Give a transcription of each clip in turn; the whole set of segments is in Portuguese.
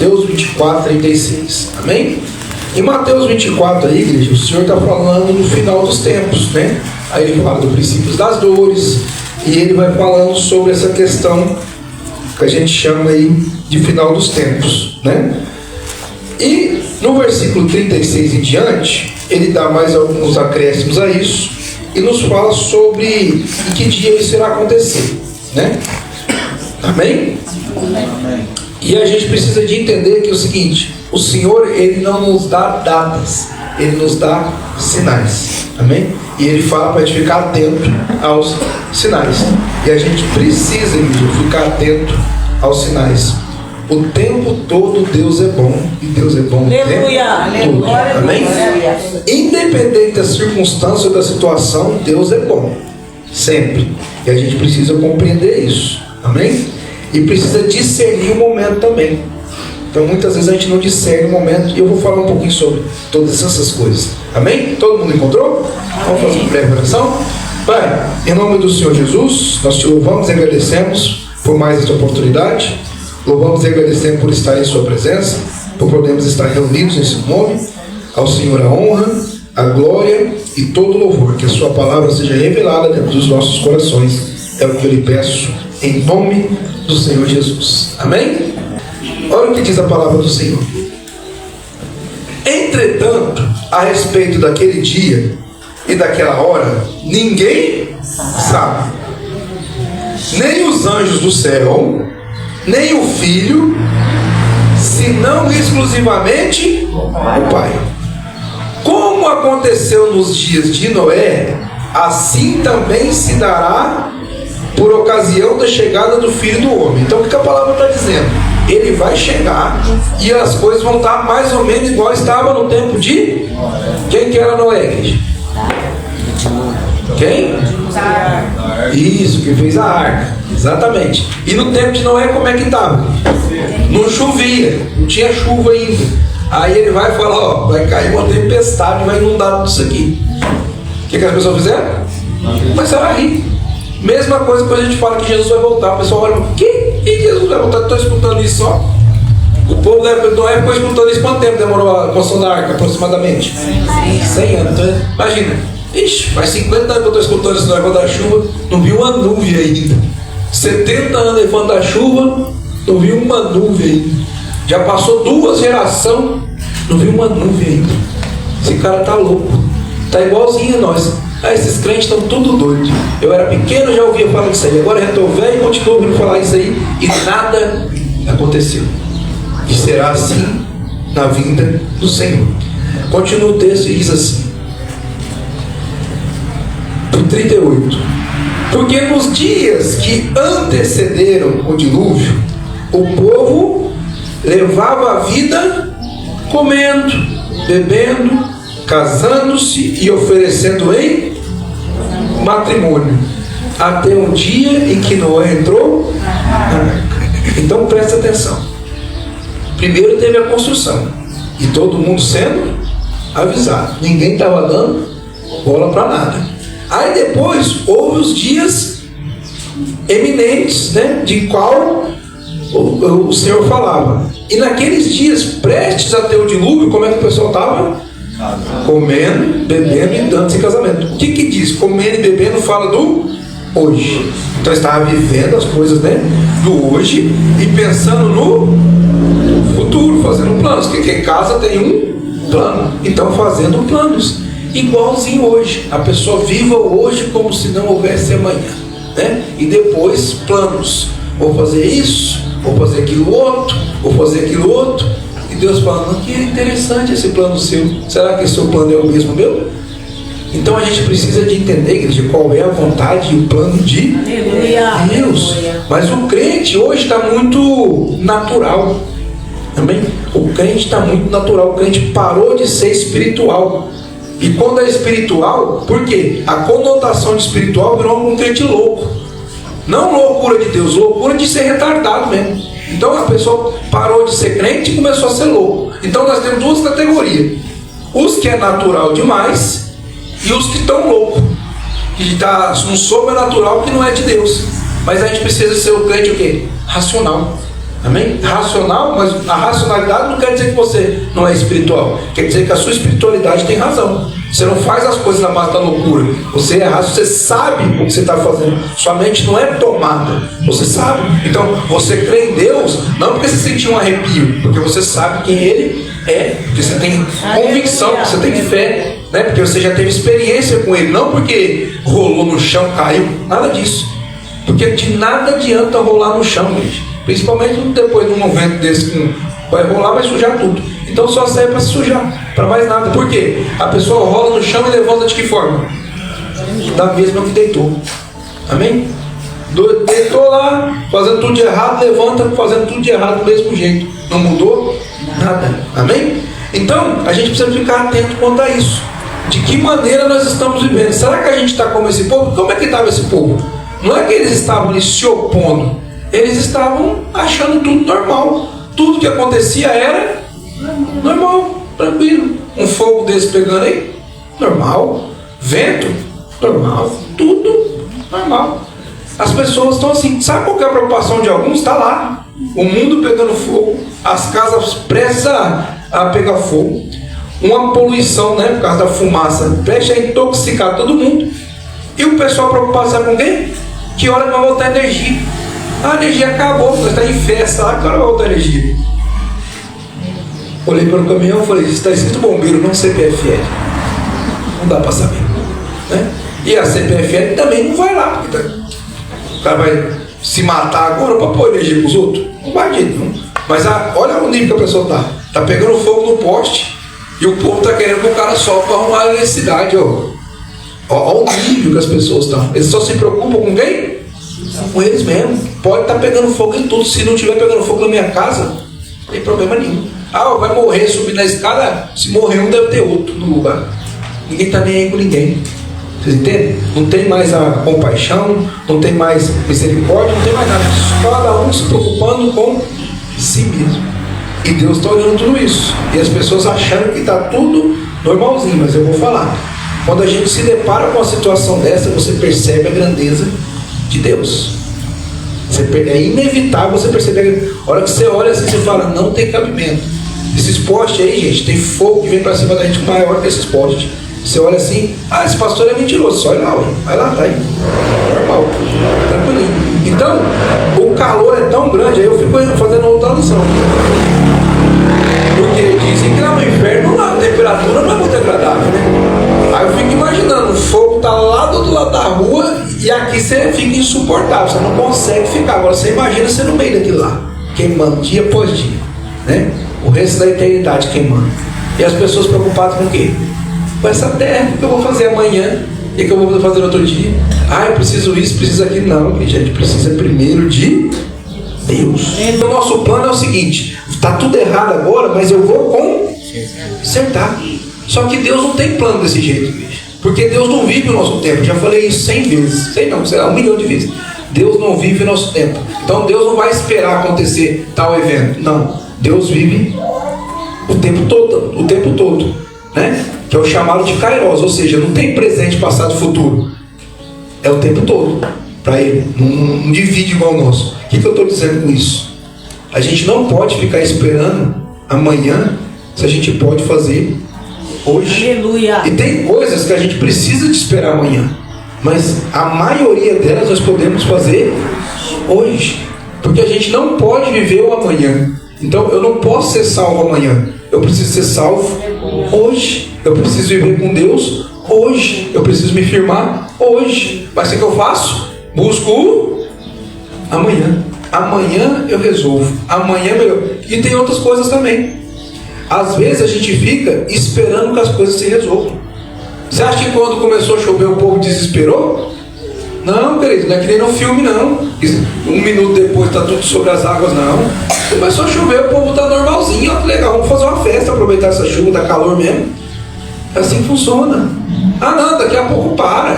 Mateus 24, 36. Amém? Em Mateus 24, aí, igreja, o Senhor está falando no final dos tempos, né? Aí ele fala do princípio das dores, e ele vai falando sobre essa questão que a gente chama aí de final dos tempos, né? E no versículo 36 em diante, ele dá mais alguns acréscimos a isso e nos fala sobre em que dia isso irá acontecer, né? Amém? Amém. E a gente precisa de entender que é o seguinte: o Senhor, Ele não nos dá datas, Ele nos dá sinais. Amém? E Ele fala para a gente ficar atento aos sinais. E a gente precisa, ficar atento aos sinais. O tempo todo Deus é bom, e Deus é bom o tempo todo. Amém? Independente da circunstância ou da situação, Deus é bom, sempre. E a gente precisa compreender isso. Amém? E precisa discernir o momento também. Então muitas vezes a gente não discerne o momento, e eu vou falar um pouquinho sobre todas essas coisas. Amém? Todo mundo encontrou? Vamos fazer uma breve oração. Pai, em nome do Senhor Jesus, nós te louvamos e agradecemos por mais esta oportunidade. Louvamos e agradecemos por estar em sua presença, por podermos estar reunidos nesse nome. Ao Senhor a honra, a glória e todo louvor. Que a sua palavra seja revelada dentro dos nossos corações. É o que eu lhe peço em nome do Senhor Jesus. Amém? Olha o que diz a palavra do Senhor. Entretanto, a respeito daquele dia e daquela hora, ninguém sabe. Nem os anjos do céu, nem o Filho, senão exclusivamente o Pai. Como aconteceu nos dias de Noé, assim também se dará por ocasião da chegada do Filho do Homem. Então o que a palavra está dizendo? Ele vai chegar e as coisas vão estar mais ou menos igual estava no tempo de... Quem que era Noé, igreja? Quem? Isso, que fez a arca. Exatamente. E no tempo de Noé como é que estava? Não chovia, não tinha chuva ainda. Aí ele vai falar, ó, vai cair uma tempestade e vai inundar tudo isso aqui. O que as pessoas fizeram? Começaram a rir. Mesma coisa quando a gente fala que Jesus vai voltar. O pessoal olha, que Jesus vai voltar? Estou escutando isso só. O povo da época de Noé ficou escutando isso. Quanto tempo demorou a construção da arca aproximadamente? 100 anos. Então, imagina, ixi, faz 50 anos que eu estou escutando esse negócio da chuva, não vi uma nuvem ainda. 70 anos levando a chuva, não vi uma nuvem ainda. Já passou 2 gerações, não vi uma nuvem ainda. Esse cara tá louco, tá igualzinho a nós. Esses crentes estão tudo doidos. Eu era pequeno, já ouvia falar disso aí. Agora eu estou velho e continuo ouvindo falar isso aí. E nada aconteceu. E será assim na vinda do Senhor. Continua o texto e diz assim. 38. Porque nos dias que antecederam o dilúvio, o povo levava a vida comendo, bebendo, casando-se e oferecendo em matrimônio, até um dia em que Noé entrou na arca. Então presta atenção. Primeiro teve a construção, e todo mundo sendo avisado. Ninguém estava dando bola para nada. Aí depois houve os dias eminentes, né, de qual o Senhor falava. E naqueles dias, prestes a ter o dilúvio, como é que o pessoal estava? Comendo, bebendo e dando-se em casamento. O que diz? Comendo e bebendo fala do hoje. Então estava vivendo as coisas, né, do hoje e pensando no futuro, fazendo planos. Porque quem casa tem um plano. Então fazendo planos. Igualzinho hoje. A pessoa viva hoje como se não houvesse amanhã, né? E depois planos. Vou fazer isso, vou fazer aquilo outro, vou fazer aquilo outro. E Deus fala, não, que interessante esse plano seu. Será que esse seu plano é o mesmo meu? Então a gente precisa de entender, igreja, qual é a vontade e o plano de Deus. Mas o crente hoje está muito natural. Amém? O crente está muito natural. O crente parou de ser espiritual. E quando é espiritual, por quê? A conotação de espiritual virou um crente louco. Não loucura de Deus, loucura de ser retardado mesmo. Então a pessoa parou de ser crente e começou a ser louco. Então nós temos 2 categorias. Os que é natural demais e os que estão loucos. Que está um sobrenatural que não é de Deus. Mas a gente precisa ser o crente o quê? Racional. Amém? Racional, mas a racionalidade não quer dizer que você não é espiritual. Quer dizer que a sua espiritualidade tem razão. Você não faz as coisas na base da loucura. Você é racional, você sabe o que você está fazendo. Sua mente não é tomada. Você sabe. Então, você crê em Deus, não porque você sentiu um arrepio, porque você sabe quem Ele é. Porque você tem convicção, você tem fé, né? Porque você já teve experiência com Ele. Não porque rolou no chão, caiu. Nada disso. Porque de nada adianta rolar no chão, gente. Principalmente depois de um momento desse que vai rolar, vai sujar tudo. Então só serve para se sujar, para mais nada. Por quê? A pessoa rola no chão e levanta de que forma? Da mesma que deitou. Amém? Deitou lá, fazendo tudo de errado, levanta fazendo tudo de errado do mesmo jeito. Não mudou nada. Amém? Então a gente precisa ficar atento quanto a isso. De que maneira nós estamos vivendo? Será que a gente está como esse povo? Como é que estava esse povo? Não é que eles estavam ali se opondo. Eles estavam achando tudo normal. Tudo que acontecia era normal, tranquilo. Um fogo desse pegando aí, normal. Vento, normal. Tudo normal. As pessoas estão assim. Sabe qual que é a preocupação de alguns? Está lá. O mundo pegando fogo. As casas prestes a pegar fogo. Uma poluição, né? Por causa da fumaça. Prestes a intoxicar todo mundo. E o pessoal preocupado, sabe com quem? Que hora que vai voltar a energia? A energia acabou, nós estamos em festa lá, que hora vai voltar a energia? Olhei para o caminhão e falei, está escrito bombeiro, não CPFL. Não dá para saber, né? E a CPFL também não vai lá, porque o cara vai se matar agora para pôr energia para os outros? Não vai de não. Mas olha o nível que a pessoa está. Está pegando fogo no poste e o povo está querendo que o cara solte para arrumar a eletricidade, ó. Olha o nível que as pessoas estão. Eles só se preocupam com quem? Com eles mesmos. Pode estar pegando fogo em tudo. Se não estiver pegando fogo na minha casa, não tem problema nenhum. Vai morrer, subir na escada. Se morrer um, deve ter outro no lugar. Ninguém está nem aí com ninguém. Vocês entendem? Não tem mais a compaixão, não tem mais misericórdia, não tem mais nada. Cada um se preocupando com si mesmo. E Deus está olhando tudo isso. E as pessoas achando que está tudo normalzinho. Mas eu vou falar. Quando a gente se depara com uma situação dessa, você percebe a grandeza de Deus. É inevitável você perceber. A hora que você olha assim, você fala, não tem cabimento. Esses postes aí, gente, tem fogo que vem para cima da gente maior que esses postes. Você olha assim, esse pastor é mentiroso. Só olha lá, vai lá, tá aí. Normal, tranquilinho. Então, o calor é tão grande, aí eu fico fazendo outra lição. Porque dizem que lá no inferno a temperatura não é muito agradável, né? Aí eu fico imaginando, o fogo está lá do outro lado da rua e aqui você fica insuportável, você não consegue ficar. Agora você imagina você no meio daquilo lá, queimando dia após dia, né? O resto da eternidade queimando. E as pessoas preocupadas com o quê? Com essa terra, o que eu vou fazer amanhã? E o que eu vou fazer no outro dia? Eu preciso isso, preciso aquilo. Não, a gente precisa primeiro de Deus. Então, o nosso plano é o seguinte: está tudo errado agora, mas eu vou consertar. Só que Deus não tem plano desse jeito, igreja. Porque Deus não vive o nosso tempo. Já falei isso 100 vezes. 100 não, será 1 milhão de vezes. Deus não vive o nosso tempo. Então Deus não vai esperar acontecer tal evento. Não. Deus vive o tempo todo. O tempo todo. Né? Que é o chamado de Kairos. Ou seja, não tem presente, passado e futuro. É o tempo todo. Para Ele. Não divide igual o nosso. O que eu estou dizendo com isso? A gente não pode ficar esperando amanhã se a gente pode fazer hoje. Aleluia. E tem coisas que a gente precisa de esperar amanhã, mas a maioria delas nós podemos fazer hoje, porque a gente não pode viver o amanhã. Então eu não posso ser salvo amanhã, eu preciso ser salvo hoje. Eu preciso viver com Deus hoje, eu preciso me firmar hoje. Mas o que eu faço? Busco o amanhã. Amanhã eu resolvo, amanhã é melhor. E tem outras coisas também. Às vezes a gente fica esperando que as coisas se resolvam. Você acha que quando começou a chover o povo desesperou? Não, querido, não é que nem no filme não. 1 minuto depois está tudo sobre as águas, não. Começou a chover, o povo está normalzinho. Ó, que legal, vamos fazer uma festa, aproveitar essa chuva, dá calor mesmo. É assim que funciona. Não, daqui a pouco para.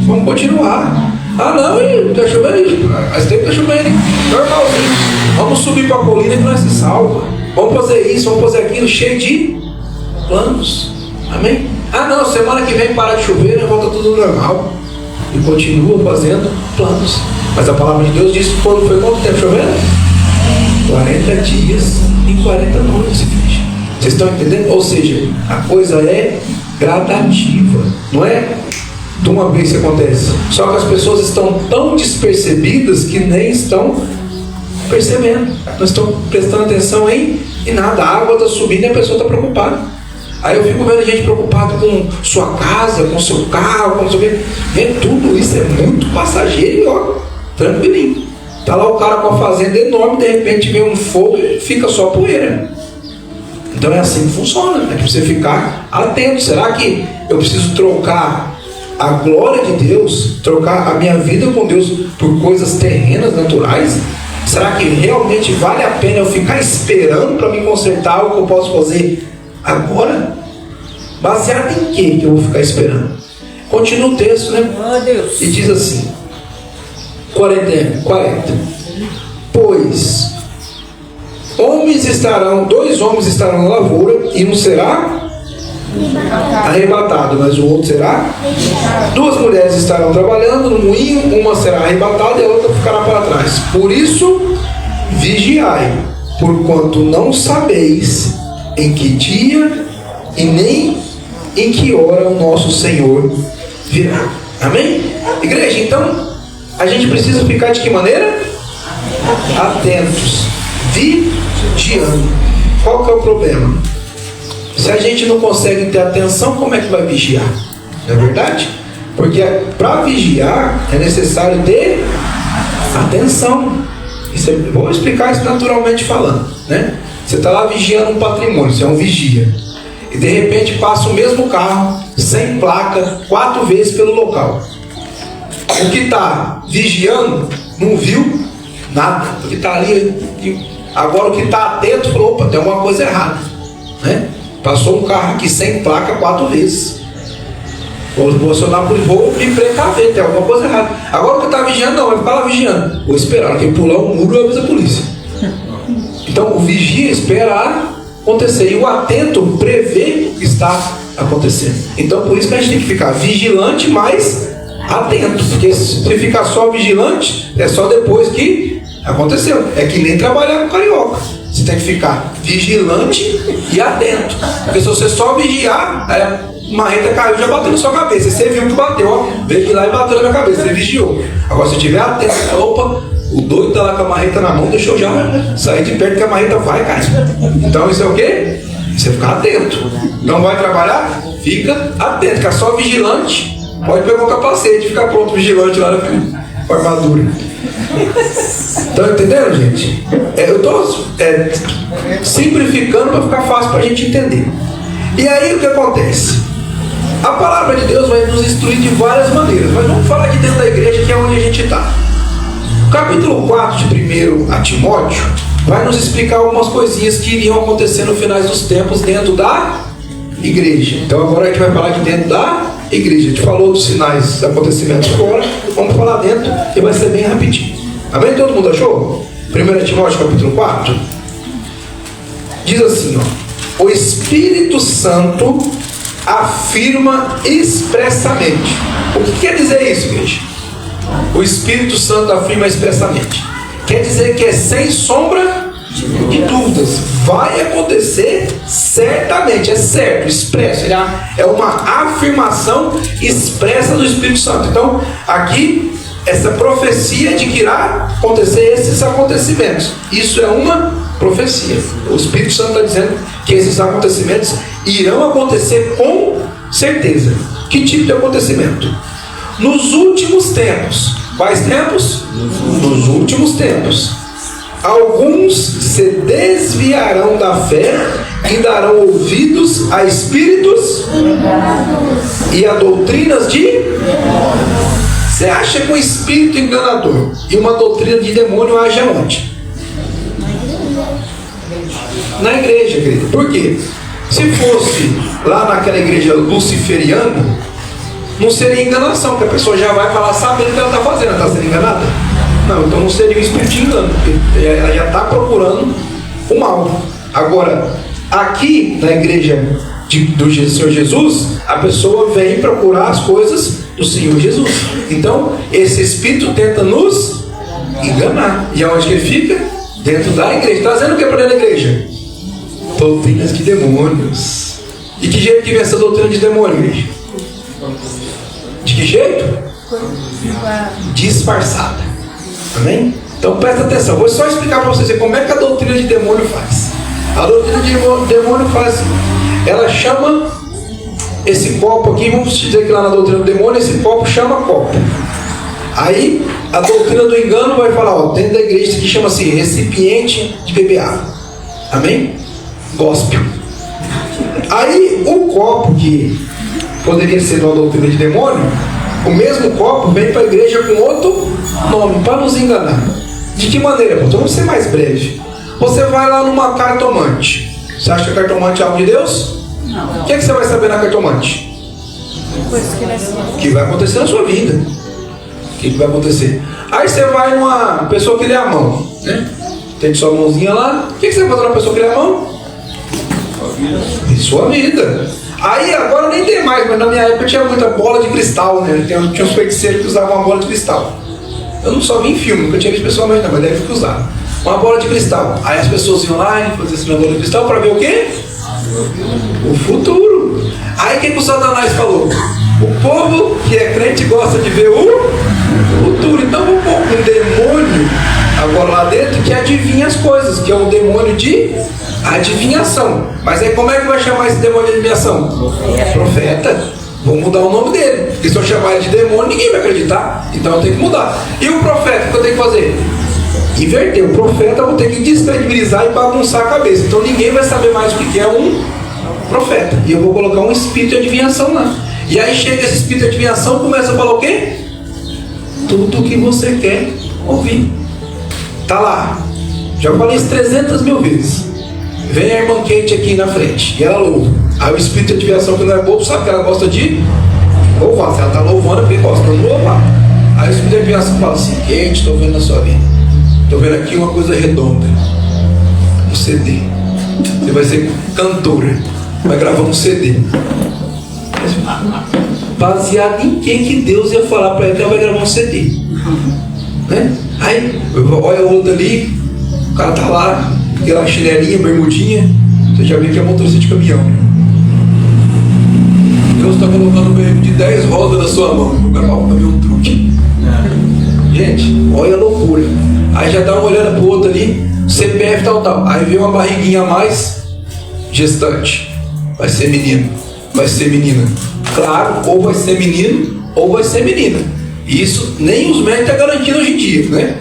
Vamos continuar. Não, está chovendo. Faz tempo que está chovendo. Normalzinho. Vamos subir para a colina que nós se salva. Vamos fazer isso, vamos fazer aquilo, cheio de planos. Amém? Não, semana que vem para de chover, né? Volta tudo normal. E continua fazendo planos. Mas a palavra de Deus diz que foi quanto tempo chovendo? 40 dias e 40 noites, igreja. Vocês estão entendendo? Ou seja, a coisa é gradativa, não é de uma vez que acontece. Só que as pessoas estão tão despercebidas que nem estão percebendo, não estão prestando atenção em nada. A água está subindo e a pessoa está preocupada. Aí eu fico vendo gente preocupada com sua casa, com seu carro, com seu... Vendo tudo isso, é muito passageiro e ó, tranquilinho. Tá lá o cara com a fazenda enorme, de repente vem um fogo e fica só poeira. Então é assim que funciona, é que você ficar atento. Será que eu preciso trocar a glória de Deus, trocar a minha vida com Deus por coisas terrenas, naturais? Será que realmente vale a pena eu ficar esperando para me consertar o que eu posso fazer agora? Baseado em que eu vou ficar esperando? Continua o texto, né? E diz assim, 40. Pois dois homens estarão na lavoura, e um será arrebatado, mas o outro será. Duas mulheres estarão trabalhando no moinho, uma será arrebatada e a outra ficará para trás. Por isso, vigiai, porquanto não sabeis em que dia e nem em que hora o nosso Senhor virá. Amém? Igreja, então, a gente precisa ficar de que maneira? Atentos, vigiando. Qual que é o problema? Se a gente não consegue ter atenção, como é que vai vigiar? Não é verdade? Porque para vigiar é necessário ter atenção. Vou explicar isso naturalmente falando, né? Você está lá vigiando um patrimônio, você é um vigia. E de repente passa o mesmo carro, sem placa, 4 vezes pelo local. O que está vigiando não viu nada. O que está ali, agora o que está atento falou, opa, tem alguma coisa errada, né? Passou um carro aqui sem placa 4 vezes. Vou acionar por vou me precaver, tem alguma coisa errada. Agora o que está vigiando não, vai ficar lá vigiando. Vou esperar, quem pular um muro avisa a polícia. Então o vigia espera acontecer, e o atento prevê o que está acontecendo. Então por isso que a gente tem que ficar vigilante, mas atento. Porque se ficar só vigilante, é só depois que aconteceu. É que nem trabalhar com carioca. Você tem que ficar vigilante e atento. Porque se você só vigiar, uma marreta caiu, já bateu na sua cabeça. Você viu que bateu, ó, veio de lá e bateu na minha cabeça. Você vigiou. Agora se estiver atento, opa, o doido tá lá com a marreta na mão, deixou já sair de perto que a marreta vai cair. Então isso é o quê? Você ficar atento. Não vai trabalhar? Fica atento. Fica só vigilante. Pode pegar o capacete e ficar pronto vigilante lá com a armadura. Estão entendendo, gente? Eu estou simplificando para ficar fácil para a gente entender. E aí o que acontece? A palavra de Deus vai nos instruir de várias maneiras, mas vamos falar aqui dentro da igreja, que é onde a gente está. O capítulo 4 de 1 a Timóteo vai nos explicar algumas coisinhas que iriam acontecer no final dos tempos dentro da igreja. Então agora a gente vai falar de dentro da igreja. A gente falou dos sinais, dos acontecimentos fora, vamos falar dentro e vai ser bem rapidinho. Amém? Todo mundo achou? 1 Timóteo capítulo 4 diz assim, ó: o Espírito Santo afirma expressamente. O que quer dizer isso, igreja? O Espírito Santo afirma expressamente. Quer dizer que é sem sombra de dúvidas. Vai acontecer certamente, é certo, expresso. É uma afirmação expressa do Espírito Santo. Então, aqui, essa profecia de que irá acontecer esses acontecimentos. Isso é uma profecia. O Espírito Santo está dizendo que esses acontecimentos irão acontecer com certeza. Que tipo de acontecimento? Nos últimos tempos. Quais tempos? Nos últimos tempos. Alguns se desviarão da fé e darão ouvidos a espíritos e a doutrinas de... Você acha que um espírito enganador e uma doutrina de demônio age aonde? Na igreja, querido. Por quê? Se fosse lá naquela igreja luciferiana, não seria enganação, porque a pessoa já vai falar sabendo o que ela está fazendo. Ela está sendo enganada? Não, então não seria um espírito de engano, porque ela já está procurando o mal. Agora, aqui na igreja do Senhor Jesus, a pessoa vem procurar as coisas do Senhor Jesus. Então, esse espírito tenta nos enganar. E aonde que ele fica? Dentro da igreja. Está dizendo o que para dentro da igreja? Doutrinas de demônios. E que jeito que vem essa doutrina de demônio, igreja? De que jeito? Disfarçada. Amém? Então presta atenção. Vou só explicar para vocês como é que a doutrina de demônio faz. A doutrina de demônio faz assim. Ela chama esse copo aqui, vamos dizer que lá na doutrina do demônio, esse copo chama copo. Aí a doutrina do engano vai falar, ó, dentro da igreja isso aqui chama-se recipiente de beber água. Amém? Gospel. Aí o copo que poderia ser uma doutrina de demônio, o mesmo copo vem para a igreja com outro nome, para nos enganar. De que maneira? Vamos ser mais breve. Você vai lá numa cartomante. Você acha que a cartomante é algo de Deus? Não. O que, é que você vai saber na cartomante? O que vai acontecer na sua vida. O que vai acontecer? Aí você vai numa pessoa que lê a mão, né? Tem sua mãozinha lá. O que você vai fazer numa pessoa que lê a mão? Em sua vida. Aí agora nem tem mais, mas na minha época tinha muita bola de cristal, né? Tinha uns feiticeiros que usavam uma bola de cristal. Eu não só vi em filme, nunca tinha visto pessoalmente, não, mas deve que usar. Uma bola de cristal. Aí as pessoas iam lá e faziam assim na bola de cristal para ver o quê? O futuro. Aí o que o Satanás falou? O povo que é crente gosta de ver o futuro. Então vou pôr um demônio agora lá dentro que adivinha as coisas, que é um demônio de adivinhação. Mas aí como é que vai chamar esse demônio de adivinhação? Profeta. Vou mudar o nome dele. Porque se eu chamar ele de demônio, ninguém vai acreditar. Então eu tenho que mudar. E o profeta, o que eu tenho que fazer? Inverter. O profeta eu vou ter que descredibilizar e bagunçar a cabeça. Então ninguém vai saber mais o que é um profeta. E eu vou colocar um espírito de adivinhação lá. E aí chega esse espírito de adivinhação e começa a falar o quê? Tudo o que você quer ouvir. Tá lá. Já falei isso 300 mil vezes. Vem a irmã Kate aqui na frente e ela louva. Aí o espírito de adivinhação que não é bobo sabe que ela gosta de louvar. Se ela está louvando é porque gosta de louvar. Aí o espírito de adivinhação fala assim: Kate, estou vendo na sua vida. Estou vendo aqui uma coisa redonda. Um CD. Você vai ser cantora. Vai gravar um CD. Baseado em que Deus ia falar para ela que ela vai gravar um CD. Né? Aí, olha o outro ali. O cara tá lá, aquela chinelinha, bermudinha. Você já viu que é motorista de caminhão. Deus está colocando um veículo de 10 rodas na sua mão. Vou gravar um caminhão truque. Gente, olha a loucura. Aí já dá uma olhada pro outro ali, CPF tal. Aí vem uma barriguinha a mais, gestante. Vai ser menino, vai ser menina. Claro, ou vai ser menino, ou vai ser menina. Isso nem os médicos estão garantindo hoje em dia, né?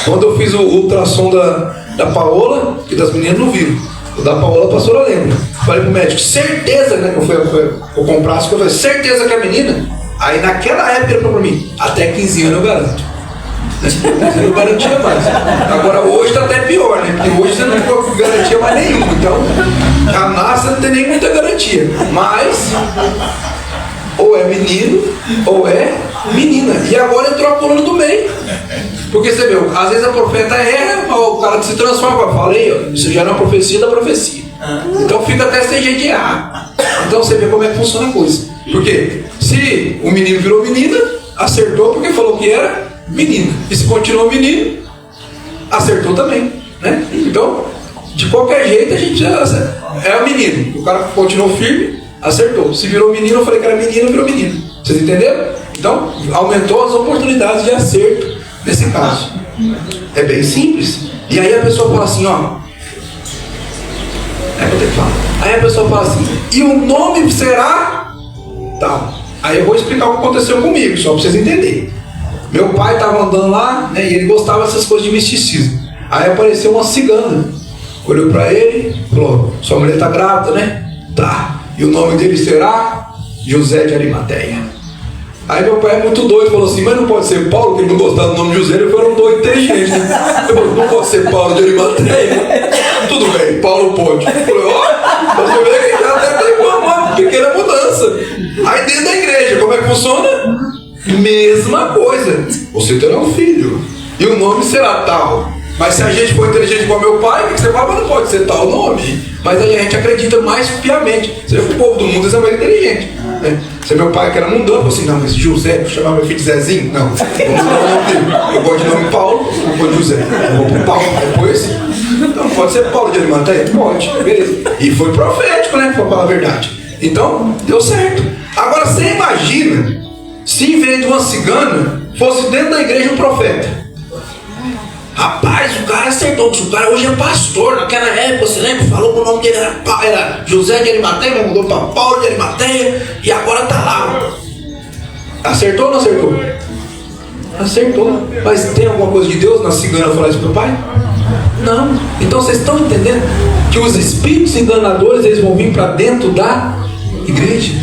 Quando eu fiz o ultrassom da Paola, que das meninas não viram. O da Paola, a pastora lembra. Falei pro médico, certeza, né? Que eu comprasse, que eu falei, certeza que é menina? Aí naquela época ele falou pra mim, até 15 anos eu garanto. Você não garantia mais. Agora hoje está até pior, né? Porque hoje você não tem garantia mais nenhuma. Então, a NASA não tem nem muita garantia. Mas, ou é menino, ou é menina. E agora entrou a coluna do meio. Porque você viu, às vezes a profeta erra, o cara que se transforma. Falei, ó, isso já não é profecia da profecia. Então fica até sem jeito de errar. Então você vê como é que funciona a coisa. Porque se o menino virou menina, acertou porque falou que era menino. E se continuou menino, acertou também, né? Então, de qualquer jeito a gente é o menino. O cara continuou firme, acertou. Se virou menino, eu falei que era menino, virou menino. Vocês entenderam? Então, aumentou as oportunidades de acerto nesse caso. É bem simples. E aí a pessoa fala assim, ó. É que eu tenho que falar. Aí a pessoa fala assim, e o nome será tal. Aí eu vou explicar o que aconteceu comigo, só para vocês entenderem. Meu pai estava andando lá, né, e ele gostava dessas coisas de misticismo. Aí apareceu uma cigana. Olhou para ele, falou, sua mulher está grávida, né? Tá. E o nome dele será José de Arimateia. Aí meu pai é muito doido, falou assim, mas não pode ser Paulo, que ele não gostava do nome de José, ele foi um doido inteligente, né? Ele falou, não pode ser Paulo de Arimateia. Tudo bem, Paulo pode. Eu falei, ó, você vê que já até tem uma pequena mudança. Aí dentro da igreja, como é que funciona? Mesma coisa. Você terá um filho. E o nome será tal. Mas se a gente for inteligente igual meu pai, o que você fala? Mas não pode ser tal nome. Mas aí a gente acredita mais piamente. Se o povo do mundo é mais inteligente, né? Se meu pai que era mundano, falou assim, não, mas José, vou chamar meu filho de Zezinho? Não, vou mudar o nome dele. Eu gosto de nome Paulo, eu gosto de José. Eu vou pro Paulo, depois depois. Então pode ser Paulo de Arimateia? Pode, beleza. E foi profético, né? Pra falar a verdade. Então, deu certo. Agora você imagina se em vez de uma cigana fosse dentro da igreja um profeta. Rapaz, o cara acertou, o cara hoje é pastor. Naquela época, você lembra? Falou que o nome dele era José de Arimateia, mas mudou para Paulo de Arimateia e agora tá lá. Acertou ou não acertou? Acertou. Mas tem alguma coisa de Deus na cigana falar isso pro pai? Não. Então vocês estão entendendo que os espíritos enganadores eles vão vir para dentro da igreja?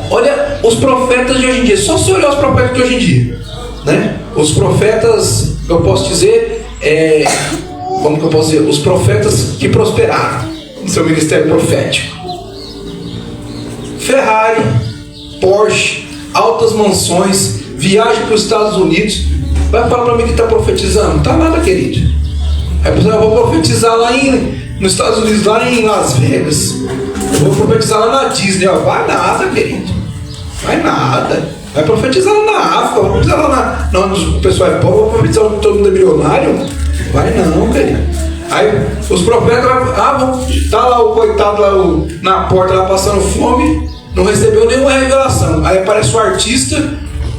Olha os profetas de hoje em dia. Só se olhar os profetas de hoje em dia, né? Os profetas, eu posso dizer, como que eu posso dizer? Os profetas que prosperaram no seu ministério profético. Ferrari, Porsche, altas mansões, viagem para os Estados Unidos. Vai falar para mim que está profetizando? Tá nada, querido. Aí você vai profetizar lá nos Estados Unidos, lá em Las Vegas. Eu vou profetizar lá na Disney. Vai nada, querido. Vai nada. Vai profetizar lá na África. Vai profetizar lá onde o pessoal é pobre. Vai profetizar onde todo mundo é milionário. Vai não, querido. Aí os profetas vão. Tá lá o coitado lá na porta lá passando fome. Não recebeu nenhuma revelação. Aí aparece o artista.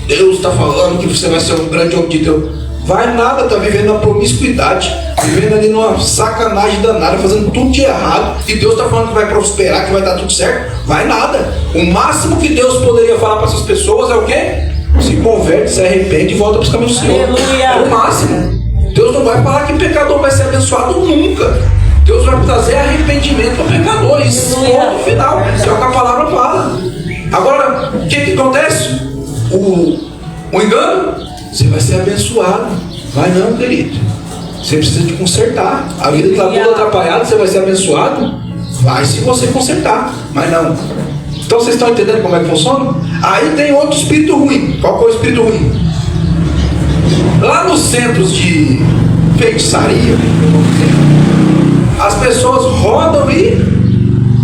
Deus está falando que você vai ser um grande homem de Deus. Vai nada, tá vivendo uma promiscuidade, vivendo ali numa sacanagem danada, fazendo tudo de errado, e Deus está falando que vai prosperar, que vai dar tudo certo. Vai nada. O máximo que Deus poderia falar para essas pessoas é o quê? Se converte, se arrepende e volta para os caminhos do Senhor. É o máximo. Deus não vai falar que pecador vai ser abençoado nunca. Deus vai trazer arrependimento para pecador. Isso no final. É o que a palavra fala. Agora, o que acontece? O engano? Você vai ser abençoado. Vai não, querido. Você precisa de consertar. A vida está toda atrapalhada, você vai ser abençoado? Vai se você consertar. Mas não. Então vocês estão entendendo como é que funciona? Aí tem outro espírito ruim. Qual que é o espírito ruim? Lá nos centros de feitiçaria, as pessoas rodam e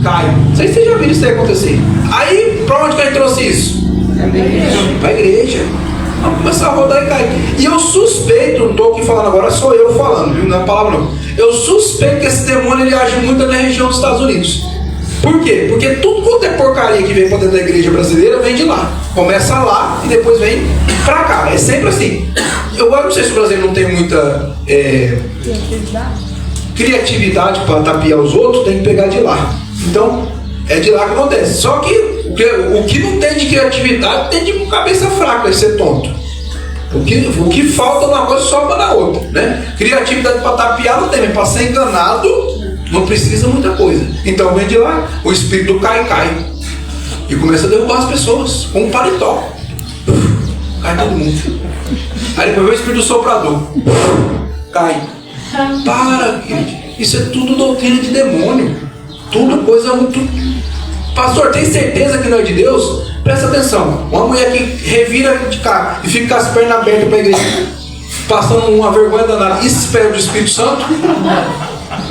caem. Não sei se vocês já viram isso aí acontecer. Aí, para onde que a gente trouxe isso? Para a igreja. Vamos começar a rodar e cair. E eu suspeito, não estou aqui falando agora, sou eu falando, viu? Não é a palavra não. Eu suspeito que esse demônio ele age muito na região dos Estados Unidos. Por quê? Porque tudo quanto é porcaria que vem para dentro da igreja brasileira vem de lá. Começa lá e depois vem para cá. É sempre assim. Eu não sei se o Brasil não tem muita criatividade para tapiar os outros, tem que pegar de lá. Então, é de lá que acontece. Só que o que não tem de criatividade tem de cabeça fraca, de ser tonto. O que falta uma coisa sobra na outra, né? Criatividade para tapiar não tem, mas para ser enganado não precisa muita coisa. Então vem de lá, o espírito cai e começa a derrubar as pessoas com um paletó. Cai todo mundo. Aí depois vem o espírito soprador. Cai. Para, querido. Isso é tudo doutrina de demônio. Tudo coisa muito. Pastor, tem certeza que não é de Deus? Presta atenção. Uma mulher que revira de cá e fica com as pernas abertas para a igreja, passando uma vergonha danada, isso espera do Espírito Santo?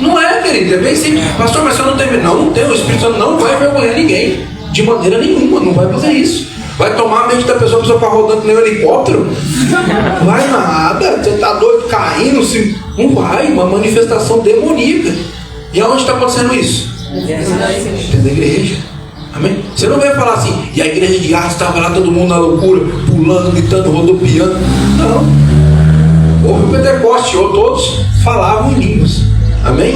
Não é, querido. É bem simples. Pastor, mas você não tem. Não tem. O Espírito Santo não vai vergonhar ninguém. De maneira nenhuma. Não vai fazer isso. Vai tomar a mente da pessoa, a pessoa ficar rodando nem um helicóptero? Vai nada. Você está doido, caindo. Assim. Não vai. Uma manifestação demoníaca. E aonde está acontecendo isso? Dentro da igreja. Amém? Você não vai falar assim, e a igreja de Atos estava lá, todo mundo na loucura, pulando, gritando, rodopiando. Não. Houve o Pentecoste, ou todos falavam em línguas. Amém?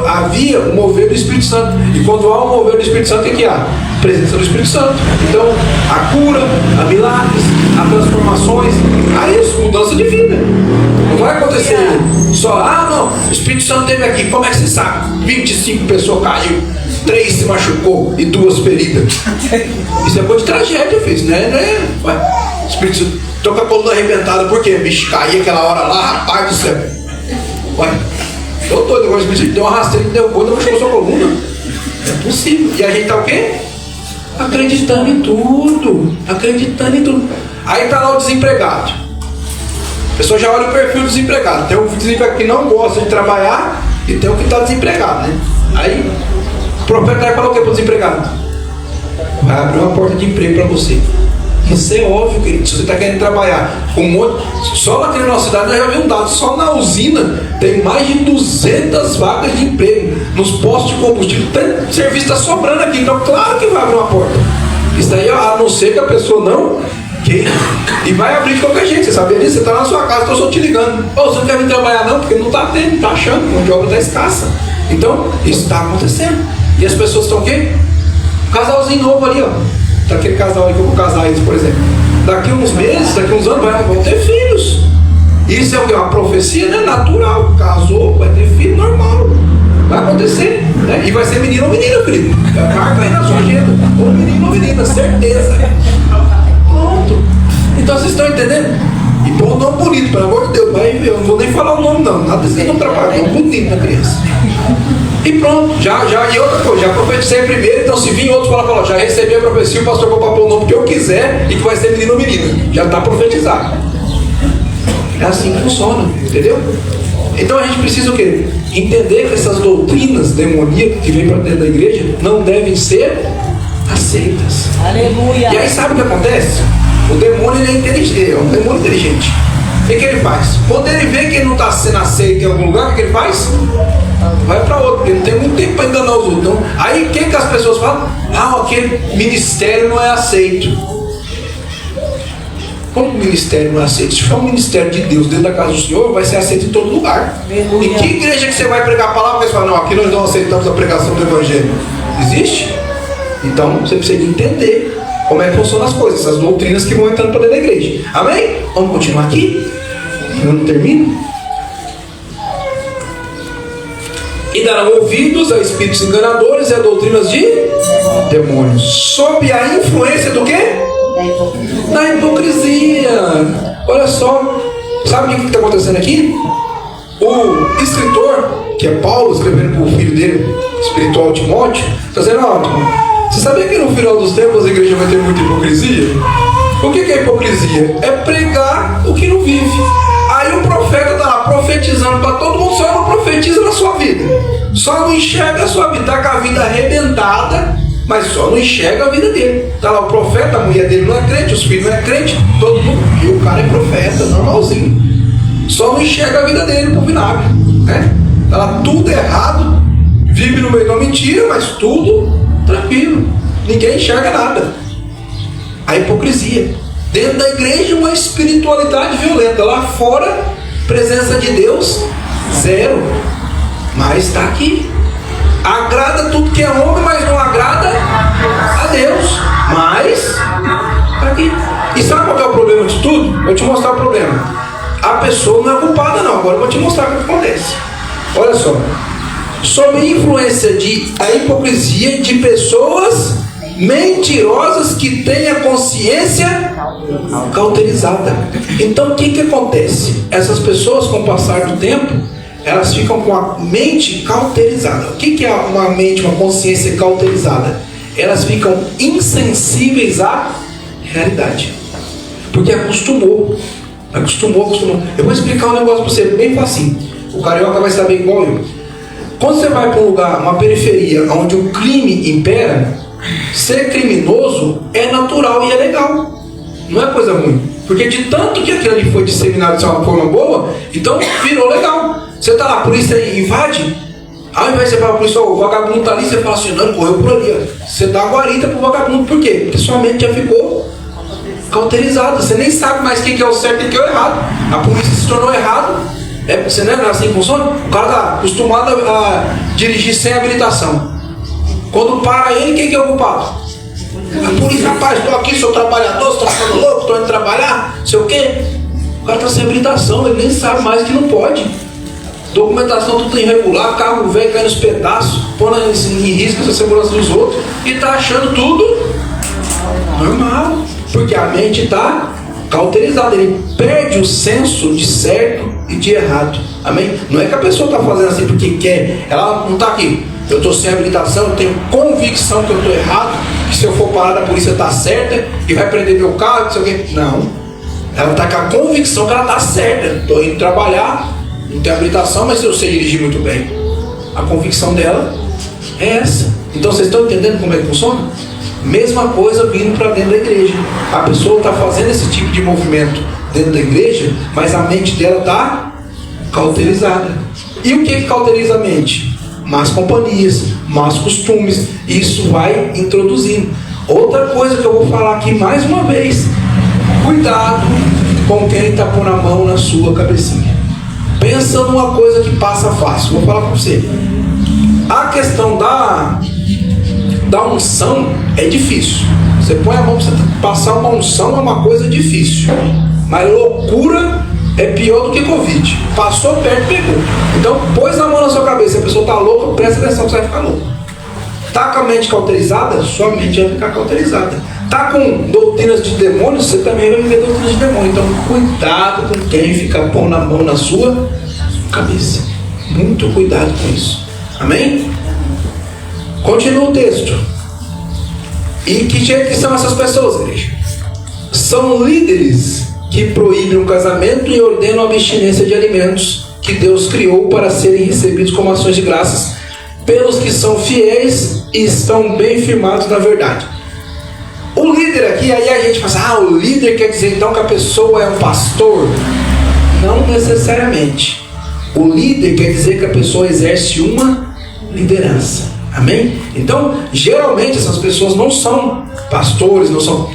Havia um mover do Espírito Santo. E quando há um mover do Espírito Santo, o que há? Presença do Espírito Santo. Então, a cura, a milagres, a transformações, há isso, mudança de vida. Não vai acontecer só, não, o Espírito Santo esteve aqui, como é que você sabe? 25 pessoas caíram, 3 se machucou e 2 feridas. Isso é coisa de tragédia, filho, né? Ué, Espírito Santo, tô com a coluna arrebentada, por quê? Bicho, caía aquela hora lá, rapaz do céu. Ué, tô doido, agora o Espírito Santo deu uma rasteira e derrubou, não machucou sua coluna. É possível. E a gente tá o quê? Acreditando em tudo. Acreditando em tudo. Aí tá lá o desempregado. A pessoa já olha o perfil do desempregado. Tem o desempregado que não gosta de trabalhar e tem o que está desempregado, né? Aí o profeta vai falar o que para o desempregado? Vai abrir uma porta de emprego para você. Isso é óbvio, querido. Se você está querendo trabalhar com um monte... Só lá na nossa cidade, nós já vimos um dado. Só na usina tem mais de 200 vagas de emprego. Nos postos de combustível. Tem serviço está sobrando aqui. Então, claro que vai abrir uma porta. Isso aí, a não ser que a pessoa não queira. E vai abrir de qualquer jeito. Você sabia disso? Você está na sua casa, estou só te ligando. Ô, você não quer vir trabalhar não? Porque não está tendo, não está achando. A mão de obra está escassa. Então, isso está acontecendo. E as pessoas estão o quê? Casalzinho novo ali, ó. Daquele casal aí que eu vou casar eles, por exemplo. Daqui uns meses, daqui uns anos, vão ter filhos. Isso é o que? Uma profecia, né? Natural. Casou, vai ter filho normal. Vai acontecer, né? E vai ser menino ou menina, querido. Marca aí na sua agenda. Ou menino ou menina, certeza. Pronto. Então vocês estão entendendo? E põe um nome bonito, pelo amor de Deus. Vai, eu não vou nem falar o nome, não. Nada desse não trabalha. É um bonito na criança. E pronto, e outra coisa, já profetizei primeiro, então se vir outro falar, já recebi a profecia, o pastor vai pôr o nome que eu quiser e que vai ser menino ou menina. Já está profetizado. É assim que funciona, entendeu? Então a gente precisa o quê? Entender que essas doutrinas demoníacas que vêm para dentro da igreja não devem ser aceitas. Aleluia! E aí sabe o que acontece? O demônio ele é inteligente, é um demônio inteligente. O que ele faz? Quando ele vê que ele não está sendo aceito em algum lugar, o que ele faz? Vai para outro, porque não tem muito tempo para enganar os outros. Então, aí o que as pessoas falam? Ah, aquele ministério não é aceito. Como o ministério não é aceito? Se for um ministério de Deus dentro da casa do Senhor, vai ser aceito em todo lugar. Em que igreja que você vai pregar a palavra? Você fala, não, aqui nós não aceitamos a pregação do Evangelho. Existe? Então você precisa entender como é que funcionam as coisas, essas doutrinas que vão entrando para dentro da igreja. Amém? Vamos continuar aqui? Eu não termino? E darão ouvidos a espíritos enganadores e a doutrinas de demônios, sob a influência do quê? Da hipocrisia. Olha só, sabe o que está acontecendo aqui? O escritor, que é Paulo, escrevendo para o filho dele, espiritual Timóteo, está dizendo, ó, você sabia que no final dos tempos a igreja vai ter muita hipocrisia? O que é hipocrisia? É pregar o que não vive. Aí o profeta está lá profetizando para todo mundo, só não profetiza na sua vida. Só não enxerga a sua vida. Está com a vida arrebentada, mas só não enxerga a vida dele. Está lá o profeta, a mulher dele não é crente, os filhos não é crente, todo mundo. E o cara é profeta, normalzinho. Só não enxerga a vida dele por vinagre. Né? Está lá tudo errado, vive no meio da mentira, mas tudo tranquilo. Ninguém enxerga nada. A hipocrisia. Dentro da igreja, uma espiritualidade violenta. Lá fora, presença de Deus, zero. Mas está aqui. Agrada tudo que é homem, mas não agrada a Deus. Mas está aqui. E sabe qual é o problema de tudo? Vou te mostrar o problema. A pessoa não é culpada, não. Agora eu vou te mostrar o que acontece. Olha só. Sob a influência a hipocrisia de pessoas mentirosas que têm a consciência cauterizada. Então o que acontece? Essas pessoas, com o passar do tempo, elas ficam com a mente cauterizada. O que é uma mente, uma consciência cauterizada? Elas ficam insensíveis à realidade, porque acostumou. Eu vou explicar um negócio para você bem facinho. O carioca vai saber igual eu. Quando você vai para um lugar, uma periferia, onde o crime impera, ser criminoso é natural e é legal. Não é coisa ruim. Porque de tanto que aquilo ali foi disseminado de uma forma boa, então virou legal. Você está lá, a polícia invade, ao invés de você falar para a polícia, o vagabundo está ali, você fala assim, não, ele correu por ali. Ó. Você dá a guarita para o vagabundo. Por quê? Porque sua mente já ficou cauterizada. Você nem sabe mais quem que é o certo e quem que é o errado. A polícia se tornou errado. Você não é assim que funciona? O cara está acostumado a dirigir sem habilitação. Quando para ele, quem que é o culpado? A polícia, rapaz, estou aqui, sou trabalhador, estou ficando louco, estou indo trabalhar, sei o quê. O cara está sem habilitação, ele nem sabe mais que não pode. Documentação tudo irregular, carro velho cai nos pedaços, pondo em risco a segurança dos outros e está achando tudo normal, porque a mente está cauterizada, ele perde o senso de certo e de errado. Amém? Não é que a pessoa está fazendo assim porque quer, ela não está aqui. Eu estou sem habilitação, eu tenho convicção que eu estou errado, que se eu for parar a polícia está certa e vai prender meu carro, não sei o quê. Não. Ela está com a convicção que ela está certa. Estou indo trabalhar, não tenho habilitação, mas eu sei dirigir muito bem. A convicção dela é essa. Então vocês estão entendendo como é que funciona? Mesma coisa vindo para dentro da igreja. A pessoa está fazendo esse tipo de movimento dentro da igreja, mas a mente dela está cauterizada. E o que cauteriza a mente? Más companhias, más costumes. Isso vai introduzindo. Outra coisa que eu vou falar aqui mais uma vez: cuidado com quem está pondo a mão na sua cabecinha. Pensa numa coisa que passa fácil. Vou falar para você. A questão da unção é difícil. Você põe a mão para você passar uma unção, é uma coisa difícil. Mas loucura é pior do que Covid. Passou perto, pegou. Então, pôs a mão na sua cabeça. Se a pessoa está louca, presta atenção que você vai ficar louco. Está com a mente cauterizada? Sua mente vai ficar cauterizada. Está com doutrinas de demônios? Você também vai viver doutrinas de demônio. Então, cuidado com quem fica pondo a mão na sua cabeça. Muito cuidado com isso. Amém? Continua o texto. E que jeito que são essas pessoas, igreja? São líderes que proíbem o casamento e ordenam a abstinência de alimentos que Deus criou para serem recebidos como ações de graças pelos que são fiéis e estão bem firmados na verdade. O líder aqui, aí a gente fala assim, o líder quer dizer então que a pessoa é um pastor? Não necessariamente. O líder quer dizer que a pessoa exerce uma liderança. Amém? Então, geralmente essas pessoas não são pastores,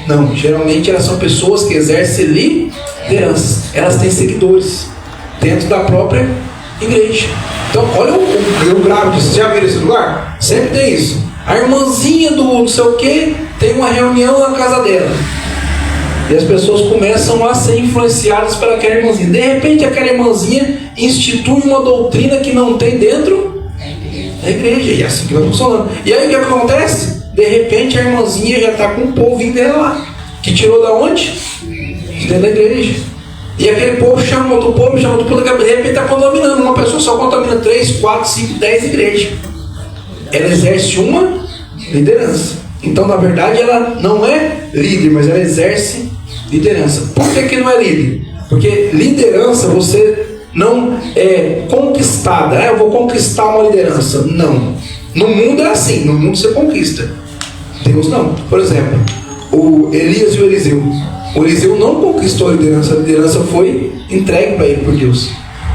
não, geralmente elas são pessoas que exercem liderança. Elas têm seguidores dentro da própria igreja. Então, olha o grave disso. Vocês já viram esse lugar? Sempre tem isso. A irmãzinha do não sei o que tem uma reunião na casa dela. E as pessoas começam a ser influenciadas por aquela irmãzinha. De repente, aquela irmãzinha institui uma doutrina que não tem dentro da igreja. E é assim que vai funcionando. E aí o que acontece? De repente, a irmãzinha já está com o povinho dela lá. Que tirou da onde? De dentro da igreja. E aquele povo chama outro povo, de repente está contaminando. Uma pessoa só contamina 3, 4, 5, 10 igrejas. Ela exerce uma liderança. Então, na verdade, ela não é líder, mas ela exerce liderança. Por que não é líder? Porque liderança você não é conquistada. Eu vou conquistar uma liderança. Não. No mundo é assim. No mundo você conquista. Deus não. Por exemplo, o Elias e o Eliseu. O Eliseu não conquistou a liderança foi entregue para ele por Deus.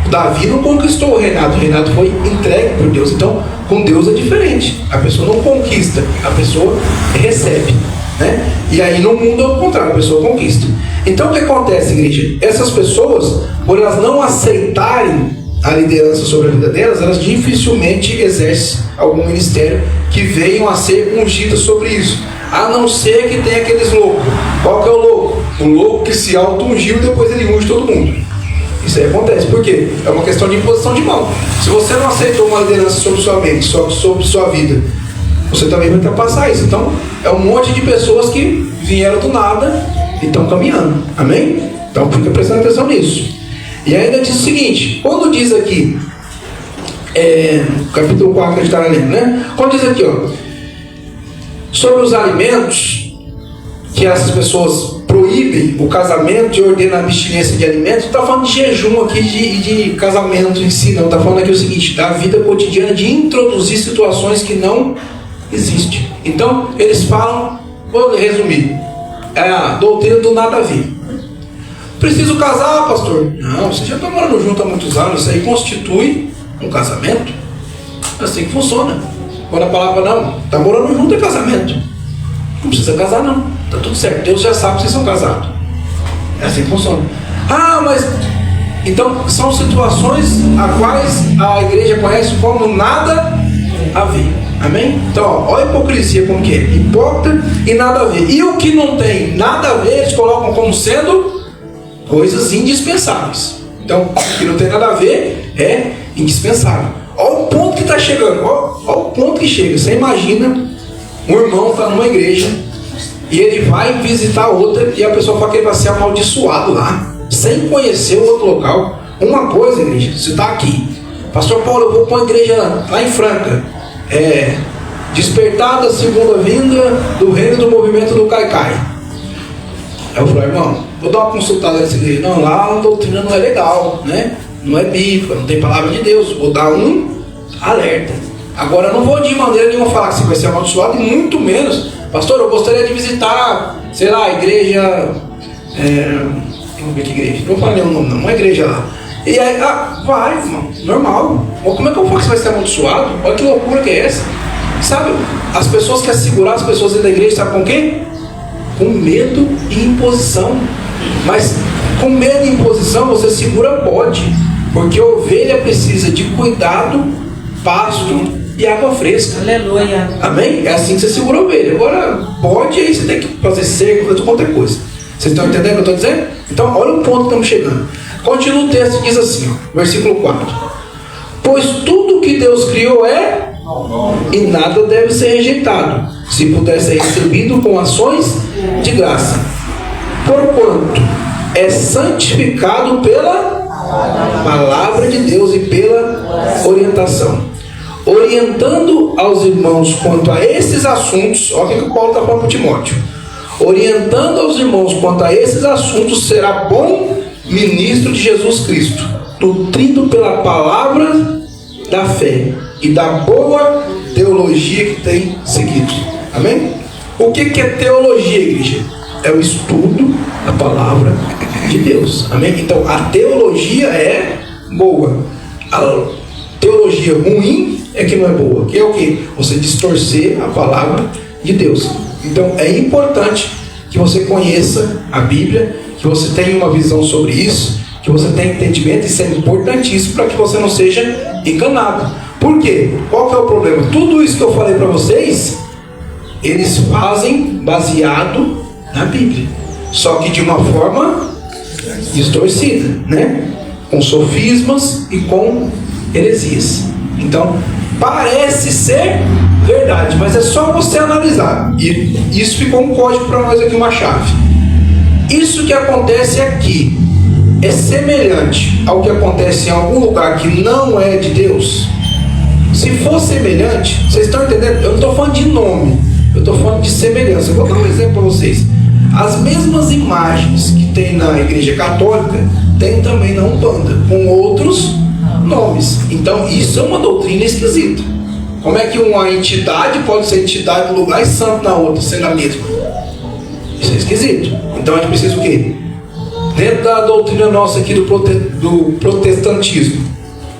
O Davi não conquistou o reinado foi entregue por Deus. Então, com Deus é diferente. A pessoa não conquista, a pessoa recebe, né? E aí no mundo é o contrário, a pessoa conquista. Então o que acontece, igreja? Essas pessoas, por elas não aceitarem a liderança sobre a vida delas, elas dificilmente exercem algum ministério que venham a ser ungidas sobre isso. A não ser que tenha aqueles loucos. Qual que é o louco? O louco que se auto-ungiu e depois ele unge todo mundo. Isso aí acontece. Por quê? É uma questão de imposição de mão. Se você não aceitou uma liderança sobre sua mente, sobre sua vida, você também vai ultrapassar isso. Então, é um monte de pessoas que vieram do nada e estão caminhando. Amém? Então, fica prestando atenção nisso. E ainda diz o seguinte, quando diz aqui, capítulo 4 que a gente está lendo, né? Quando diz aqui, sobre os alimentos, que essas pessoas proíbem o casamento e ordenam a abstinência de alimentos, não está falando de jejum aqui, de casamento em si, não. Está falando aqui o seguinte, da vida cotidiana, de introduzir situações que não existem. Então, eles falam, vou resumir, é a doutrina do nada a ver. Preciso casar, pastor? Não, você já está morando junto há muitos anos, isso aí constitui um casamento. É assim que funciona. Quando a palavra não, está morando junto é casamento. Não precisa casar não, está tudo certo. Deus já sabe que vocês são casados. É assim que funciona. Mas... Então, são situações a quais a igreja conhece como nada a ver. Amém? Então, olha a hipocrisia como que é. Hipócrita e nada a ver. E o que não tem nada a ver, eles colocam como sendo coisas indispensáveis. Então, o que não tem nada a ver é indispensável. Olha o ponto que está chegando. Olha o ponto que chega. Você imagina, um irmão está numa igreja e ele vai visitar outra e a pessoa fala que ele vai ser amaldiçoado lá, sem conhecer o outro local. Uma coisa, igreja, você está aqui. Pastor Paulo, eu vou para uma igreja lá em Franca. Despertar da segunda vinda do reino do movimento do Caicai. Aí eu falei, irmão, vou dar uma consultada nessa igreja. Não, lá a doutrina não é legal, né? Não é bíblica, não tem palavra de Deus. Vou dar um alerta. Agora, eu não vou de maneira nenhuma falar que você vai ser amaldiçoado, e muito menos Pastor, eu gostaria de visitar, sei lá, a igreja. Vamos ver que igreja. Não vou falar nenhum nome, não. Uma igreja lá. E aí, vai, irmão, normal. Como é que eu falo que você vai ser amaldiçoado? Olha que loucura que é essa. Sabe, as pessoas querem segurar as pessoas dentro da igreja, sabe com quê? Com medo e imposição. Mas com medo e imposição você segura pode. Porque a ovelha precisa de cuidado, pasto e água fresca. Aleluia. Amém? É assim que você segura a ovelha. Agora, pode, aí você tem que fazer cerco, fazer outra coisa. Vocês estão entendendo o que eu estou dizendo? Então, olha o ponto que estamos chegando. Continua o texto e diz assim, ó, versículo 4. Pois tudo que Deus criou é e nada deve ser rejeitado, se puder ser recebido com ações de graça. Porquanto é santificado pela palavra de Deus e pela orientação. Orientando aos irmãos quanto a esses assuntos, olha o que o Paulo está falando para Timóteo. Orientando aos irmãos quanto a esses assuntos, será bom ministro de Jesus Cristo, nutrido pela palavra da fé e da boa teologia que tem seguido. Amém? O que é teologia, igreja? É o estudo da palavra de Deus. Amém? Então, a teologia é boa. A teologia ruim é que não é boa. Que é o quê? Você distorcer a palavra de Deus. Então, é importante que você conheça a Bíblia, que você tenha uma visão sobre isso, que você tenha entendimento. Isso é importantíssimo para que você não seja enganado. Por quê? Qual que é o problema? Tudo isso que eu falei para vocês, eles fazem baseado na Bíblia, só que de uma forma distorcida, né? Com sofismas e com heresias. Então, parece ser verdade, mas é só você analisar. E isso ficou um código para nós aqui, uma chave. Isso que acontece aqui é semelhante ao que acontece em algum lugar que não é de Deus? Se for semelhante, vocês estão entendendo? Eu não estou falando de nome, eu estou falando de semelhança. Eu vou dar um exemplo para vocês. As mesmas imagens que tem na Igreja Católica, tem também na Umbanda, com outros nomes. Então isso é uma doutrina esquisita. Como é que uma entidade pode ser entidade num lugar e santo na outra, sendo a mesma? Isso é esquisito. Então a gente precisa o quê? Dentro da doutrina nossa aqui do protestantismo,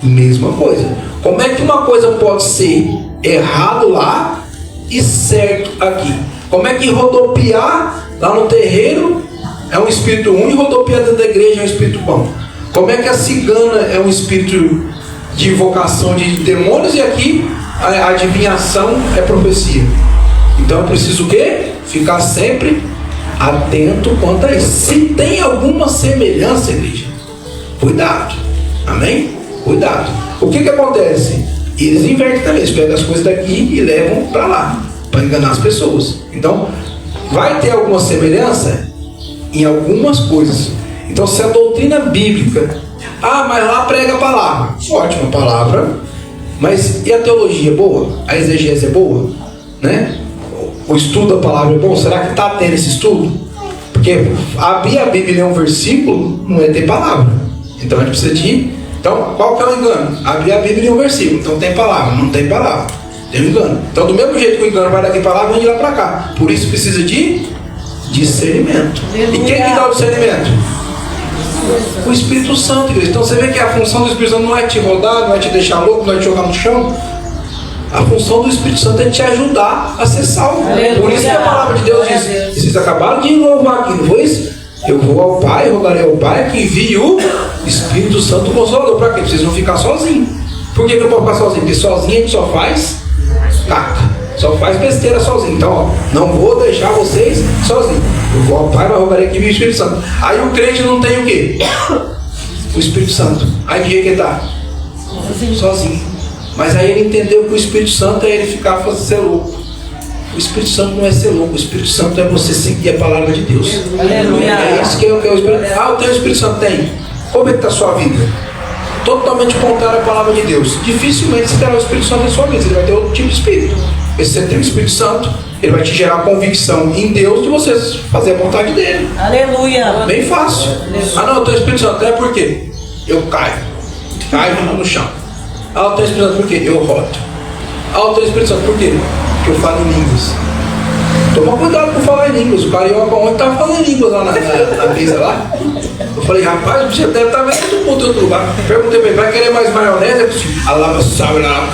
mesma coisa. Como é que uma coisa pode ser errado lá e certo aqui? Como é que rodopiar lá no terreiro é um espírito ruim e rodopiar dentro da igreja é um espírito bom? Como é que a cigana é um espírito de invocação de demônios e aqui a adivinhação é profecia? Então eu preciso o quê? Ficar sempre atento quanto a isso. Se tem alguma semelhança, igreja, cuidado. Amém? Cuidado. O que acontece? Eles invertem também. Eles pegam as coisas daqui e levam para lá, para enganar as pessoas. Então, vai ter alguma semelhança em algumas coisas. Então, se a doutrina bíblica, mas lá prega a palavra, ótima palavra, mas e a teologia é boa? A exegese é boa? Né? O estudo da palavra é bom? Será que está tendo esse estudo? Porque abrir a Bíblia e ler um versículo não é ter palavra. Então a gente precisa de... Então, qual que é o engano? Abrir a Bíblia e ler um versículo. Então tem palavra, não tem palavra. Tem um engano. Então do mesmo jeito que o engano vai daqui para lá, vem de lá para cá. Por isso precisa de discernimento. Aleluia. E quem que dá o discernimento? O Espírito Santo, igreja. Então você vê que a função do Espírito Santo não é te rodar, não é te deixar louco, não é te jogar no chão. A função do Espírito Santo é te ajudar a ser salvo. Aleluia. Por isso que a palavra de Deus diz: vocês acabaram de louvar aqui, não foi isso? Eu vou ao Pai, rogarei ao Pai que envie o Espírito Santo Consolador. Para quê? Pra vocês não ficar sozinhos. Por que eu não posso ficar sozinho? Porque sozinho a gente só faz caca, só faz besteira sozinho. Então, ó, não vou deixar vocês sozinhos. Eu vou ao Pai, mas rogarei que envie o Espírito Santo. Aí o crente não tem o quê? O Espírito Santo. Aí que jeito que ele está? Sozinho. Mas aí ele entendeu que o Espírito Santo é ele ficar fazendo ser louco. O Espírito Santo não é ser louco. O Espírito Santo é você seguir a palavra de Deus. Aleluia. É isso que é o Espírito. Eu tenho o Espírito Santo? Tem. Como é que está a sua vida? Totalmente contrário à palavra de Deus. Dificilmente você terá o Espírito Santo na sua vida. Você vai ter outro tipo de Espírito. Se você tem o Espírito Santo, ele vai te gerar convicção em Deus de você fazer a vontade dele. Aleluia. Bem fácil. Não, eu tenho o Espírito Santo. É por quê? Eu caio no chão. Eu tenho o Espírito Santo por quê? Eu rodo. Eu tenho o Espírito Santo por quê? Porque eu falo em línguas. toma cuidado com falar em línguas. O carioca ontem estava falando em línguas lá na mesa lá. Eu falei, rapaz, você deve estar vendo todo mundo em outro lugar. Perguntei pra ele, vai querer mais maionese? Eu disse, alava salve lá,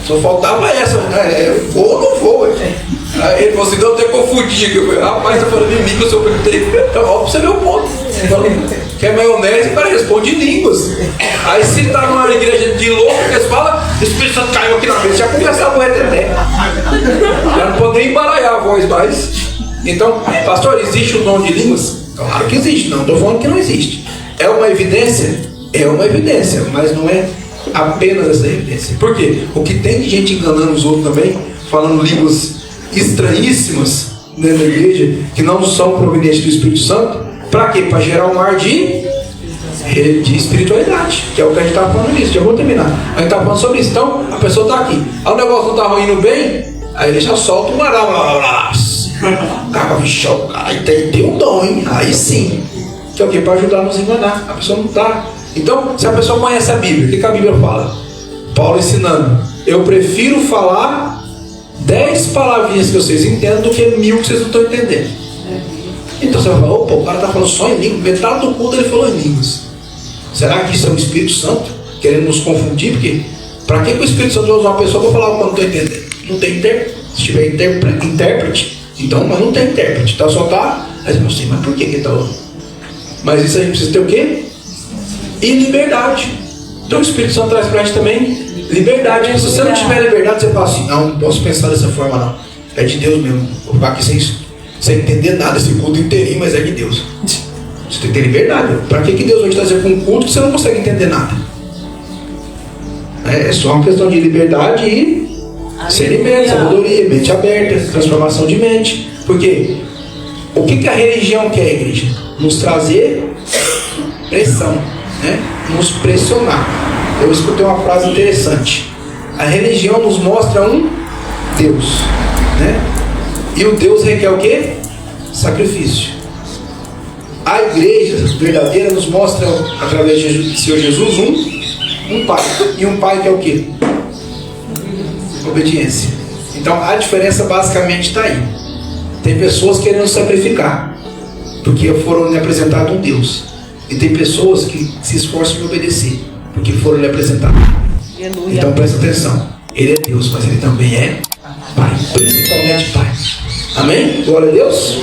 só faltava essa, né? Vou ou não vou? Aí ele falou assim, não, eu confundi. Eu falei, rapaz, tá falando em línguas, eu perguntei. Então, ó, pra você ver o ponto. Então, quer maionese, o cara responde em línguas. Aí se tá numa igreja de louco, que eles falam, esse pessoal caiu aqui na mesa, já conversava com o reteté. Já não pode nem embaralhar a voz mais. Então, pastor, existe o dom de línguas? Claro que existe, não estou falando que não existe. É uma evidência? É uma evidência, mas não é apenas essa evidência. Por quê? O que tem de gente enganando os outros também, falando línguas estranhíssimas dentro da igreja, que não são provenientes do Espírito Santo, para quê? Para gerar um ar de espiritualidade, que é o que a gente estava falando nisso. Já vou terminar. A gente estava falando sobre isso. Então, a pessoa está aqui. Aí o negócio não estava indo bem, aí ele já solta uma cara, bichão, aí tem um dom, hein? Aí sim. Que é o que? Para ajudar a nos enganar. A pessoa não está. Então, se a pessoa conhece a Bíblia, o que a Bíblia fala? Paulo ensinando, eu prefiro falar 10 palavrinhas que vocês entendem do que 1000 que vocês não estão entendendo. Então você vai falar, opa, o cara está falando só em línguas, metade do culto ele falou em línguas. Será que isso é o Espírito Santo querendo nos confundir? Porque para que o Espírito Santo vai usar uma pessoa para falar o que eu não estou entendendo? Não tem intérprete. Se tiver intérprete, então, mas não tem intérprete, então só está. Aí você fala assim, mas por que está? Mas isso a gente precisa ter o quê? E liberdade. Então o Espírito Santo traz para a gente também liberdade. Se você não tiver liberdade, você fala assim, não posso pensar dessa forma não. É de Deus mesmo. Vou ficar aqui sem entender nada, esse culto inteirinho, mas é de Deus. Você tem que ter liberdade. Para que Deus vai te trazer para um culto que você não consegue entender nada? É só uma questão de liberdade e discernimento, sabedoria, mente aberta, transformação de mente. Porque o que a religião quer, igreja? Nos trazer pressão, né? Nos pressionar. Eu escutei uma frase interessante. A religião nos mostra um Deus, né? E o Deus requer o quê? Sacrifício. A igreja verdadeira nos mostra, através de Senhor Jesus, um Pai. E um Pai que é o quê? Obediência. Então a diferença basicamente está aí. Tem pessoas querendo sacrificar, porque foram lhe apresentado um Deus. E tem pessoas que se esforçam em obedecer, porque foram lhe apresentados. Então presta atenção. Ele é Deus, mas ele também é Pai. Principalmente Pai. Amém? Glória a Deus.